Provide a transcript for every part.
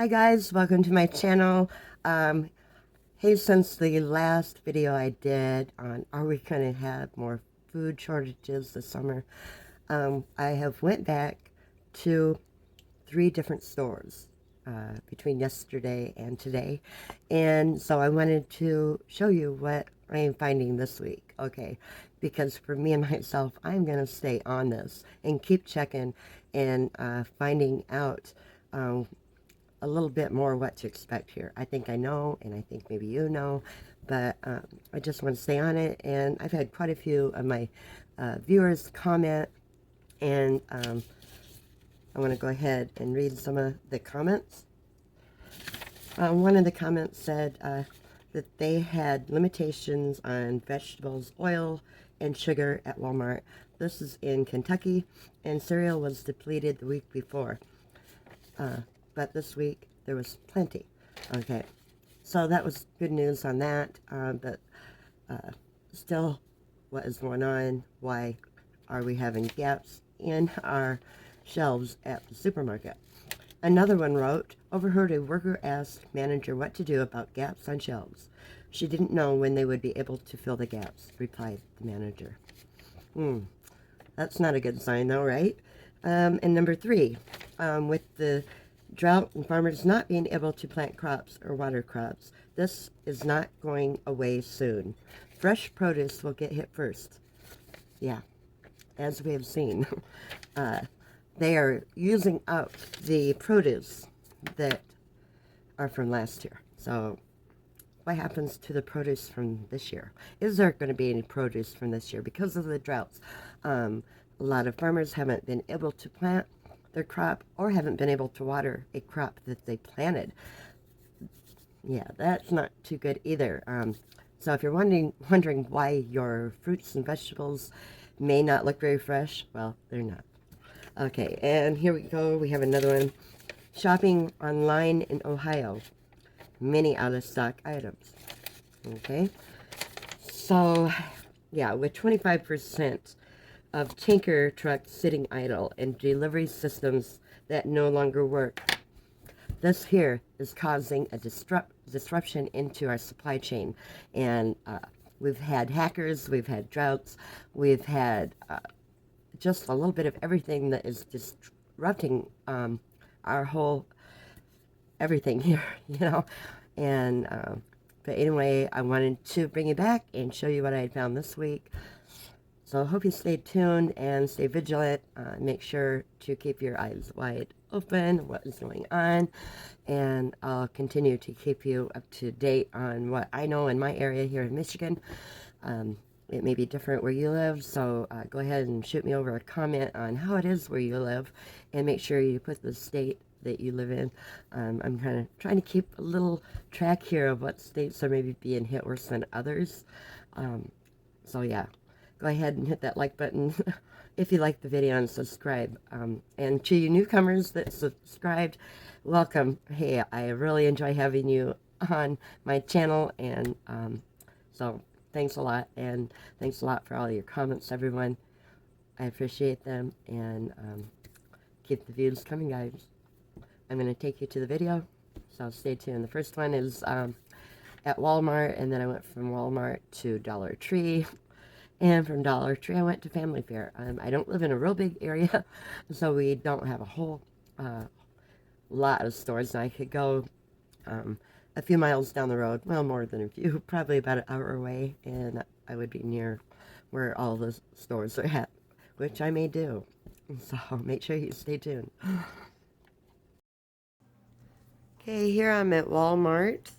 Hi guys, welcome to my channel. Hey, since the last video I did on are we going to have more food shortages this summer, I have went back to 3 different stores between yesterday and today, and so I wanted to show you what I am finding this week. Okay, because for me and myself, I'm going to stay on this and keep checking and finding out a little bit more what to expect here. I think I know, and I think maybe you know, but I just want to stay on it. And I've had quite a few of my viewers comment, and I want to go ahead and read some of the comments. One of the comments said that they had limitations on vegetables, oil, and sugar at Walmart. This is in Kentucky, and cereal was depleted the week before. But this week there was plenty. Okay, so that was good news on that. But still, what is going on? Why are we having gaps in our shelves at the supermarket? Another one wrote, overheard a worker ask manager what to do about gaps on shelves. She didn't know when they would be able to fill the gaps, replied the manager. That's not a good sign though, right? And number 3, with the drought and farmers not being able to plant crops or water crops, this is not going away soon. Fresh produce will get hit first. Yeah, as we have seen. They are using up the produce that are from last year. So what happens to the produce from this year? Is there going to be any produce from this year because of the droughts? A lot of farmers haven't been able to plant their crop or haven't been able to water a crop that they planted. Yeah, that's not too good either. So if you're wondering why your fruits and vegetables may not look very fresh, well, they're not. Okay, and here we go. We have another one. Shopping online in Ohio. Many out-of-stock items. Okay, so yeah, with 25% of tanker trucks sitting idle and delivery systems that no longer work, this here is causing a disruption into our supply chain. And we've had hackers, we've had droughts, we've had just a little bit of everything that is disrupting our whole everything here, you know. And but anyway, I wanted to bring you back and show you what I had found this week. So I hope you stay tuned and stay vigilant. Make sure to keep your eyes wide open, what is going on, and I'll continue to keep you up to date on what I know in my area here in Michigan. It may be different where you live, so go ahead and shoot me over a comment on how it is where you live, and make sure you put the state that you live in. I'm kind of trying to keep a little track here of what states are maybe being hit worse than others. So yeah, go ahead and hit that like button if you like the video, and subscribe. And to you newcomers that subscribed, welcome. Hey, I really enjoy having you on my channel, and so thanks a lot, and thanks a lot for all your comments, everyone. I appreciate them, and keep the views coming, guys. I'm going to take you to the video, so stay tuned. The first one is at Walmart, and then I went from Walmart to Dollar Tree, and from Dollar Tree I went to Family Fair. I don't live in a real big area, so we don't have a whole lot of stores, and I could go a few miles down the road, well, more than a few, probably about an hour away, and I would be near where all the stores are at, which I may do. So make sure you stay tuned. Okay, here I'm at Walmart,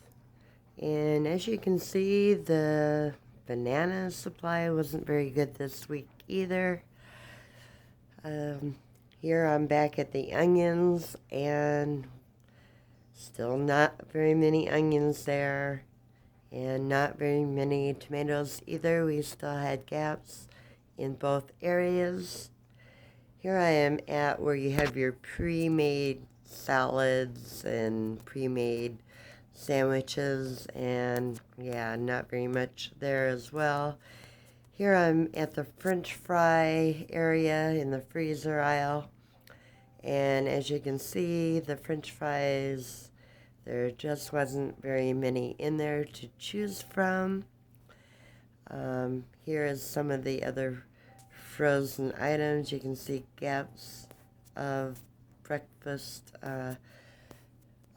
and as you can see, the banana supply wasn't very good this week either. Here I'm back at the onions, and still not very many onions there, and not very many tomatoes either. We still had gaps in both areas. Here I am at where you have your pre-made salads and pre-made sandwiches, and yeah, not very much there as well. Here I'm at the French fry area in the freezer aisle, and as you can see, the French fries There just wasn't very many in there to choose from. Here is some of the other frozen items. You can see gaps of breakfast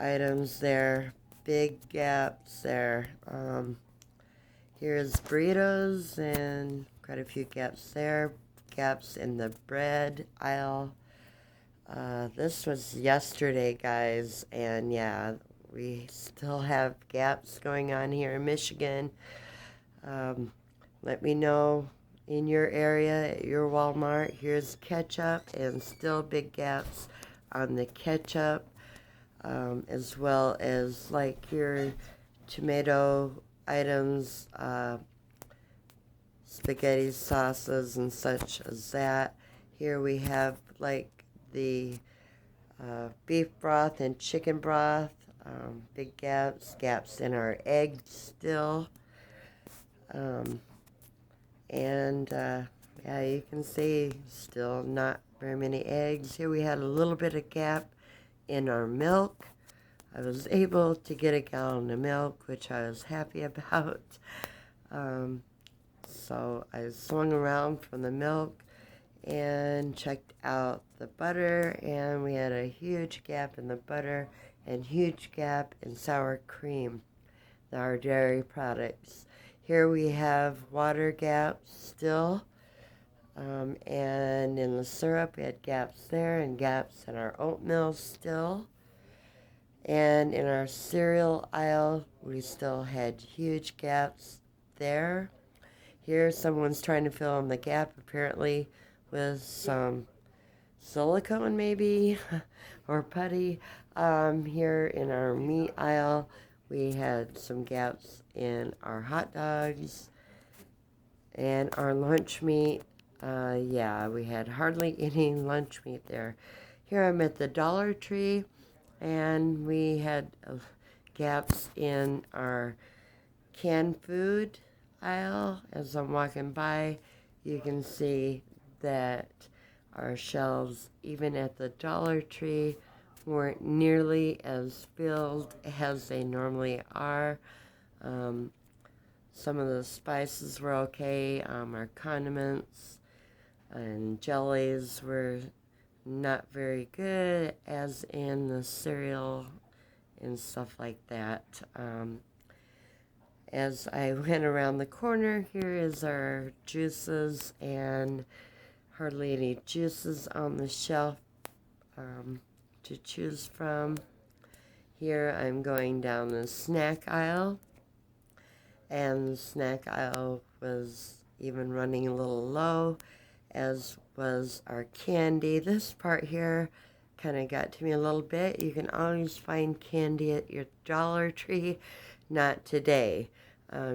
items there, big gaps there. Here's burritos and quite a few gaps there, gaps in the bread aisle. This was yesterday, guys, and yeah, we still have gaps going on here in Michigan. Let me know in your area at your Walmart. Here's ketchup and still big gaps on the ketchup, as well as like your tomato items, spaghetti sauces and such as that. Here we have like the beef broth and chicken broth, big gaps in our eggs still. Yeah, you can see still not very many eggs. Here we had a little bit of gap in our milk. I was able to get a gallon of milk, which I was happy about. So I swung around from the milk and checked out the butter, and we had a huge gap in the butter and huge gap in sour cream, our dairy products. Here we have water gaps still, and in the syrup we had gaps there and gaps in our oatmeal still. And in our cereal aisle, we still had huge gaps there. Here, someone's trying to fill in the gap, apparently, with some silicone, maybe, or putty. Here in our meat aisle, we had some gaps in our hot dogs and our lunch meat. Yeah, we had hardly any lunch meat there. Here I'm at the Dollar Tree, and we had gaps in our canned food aisle. As I'm walking by, you can see that our shelves, even at the Dollar Tree, weren't nearly as filled as they normally are. Some of the spices were okay. Our condiments and jellies were not very good, as in the cereal and stuff like that. As I went around the corner, here is our juices, and hardly any juices on the shelf to choose from. Here I'm going down the snack aisle, and the snack aisle was even running a little low, as was our candy. This part here kind of got to me a little bit. You can always find candy at your Dollar Tree. Not today.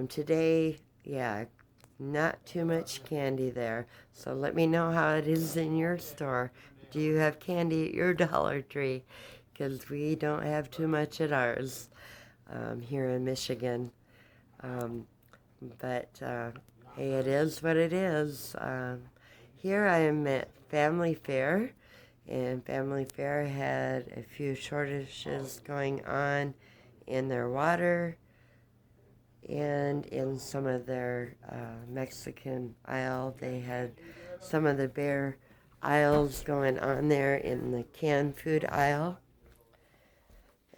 Today, yeah, not too much candy there. So let me know how it is in your store. Do you have candy at your Dollar Tree? Because we don't have too much at ours here in Michigan. But hey, it is what it is. Here I am at Family Fare, and Family Fare had a few shortages going on in their water and in some of their Mexican aisle. They had some of the bare aisles going on there in the canned food aisle.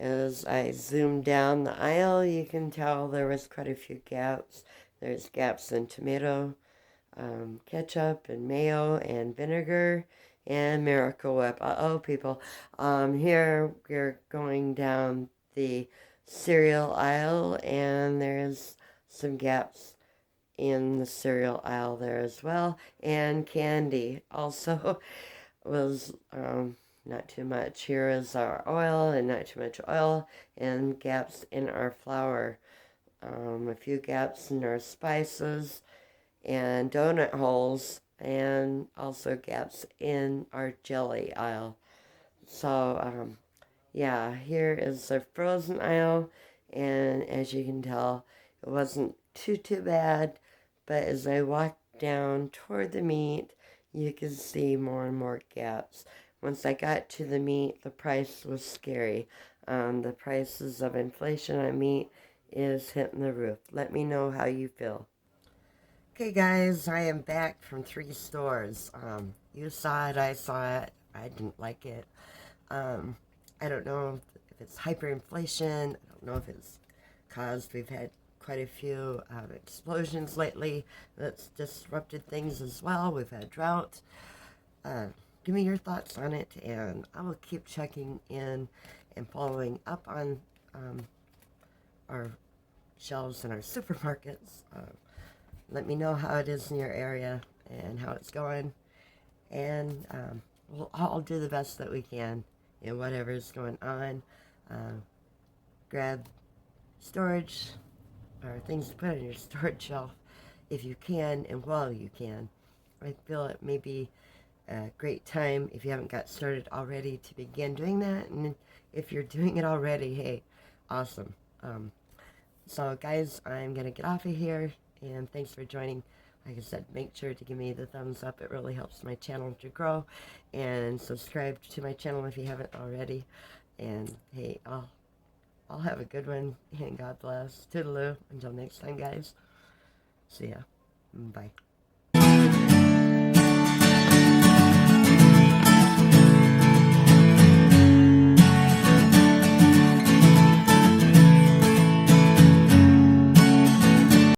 As I zoomed down the aisle, you can tell there was quite a few gaps. There's gaps in tomato, ketchup, and mayo, and vinegar, and Miracle Whip. Uh-oh, people. Here we're going down the cereal aisle, and there's some gaps in the cereal aisle there as well. And candy also was not too much. Here is our oil, and not too much oil, and gaps in our flour. A few gaps in our spices and donut holes, and also gaps in our jelly aisle. So, yeah, here is the frozen aisle, and as you can tell, it wasn't too bad, but as I walked down toward the meat, you can see more and more gaps. once I got to the meat, the price was scary. The prices of inflation on meat is hitting the roof. Let me know how you feel. Okay, guys, I am back from 3 stores. You saw it, I saw it. I didn't like it. I don't know if it's hyperinflation. I don't know if it's caused, we've had quite a few explosions lately that's disrupted things as well. We've had drought. Give me your thoughts on it, and I will keep checking in and following up on our shelves in our supermarkets. Let me know how it is in your area and how it's going, and we'll all do the best that we can in whatever's going on. Grab storage or things to put on your storage shelf if you can and while you can. I feel it may be a great time, if you haven't got started already, to begin doing that. And if you're doing it already, hey, awesome. So guys, I'm gonna get off of here, and thanks for joining. Like I said, make sure to give me the thumbs up. It really helps my channel to grow, and subscribe to my channel if you haven't already. And hey, I'll have a good one, and God bless. Toodaloo. Until next time, guys. See ya. Bye.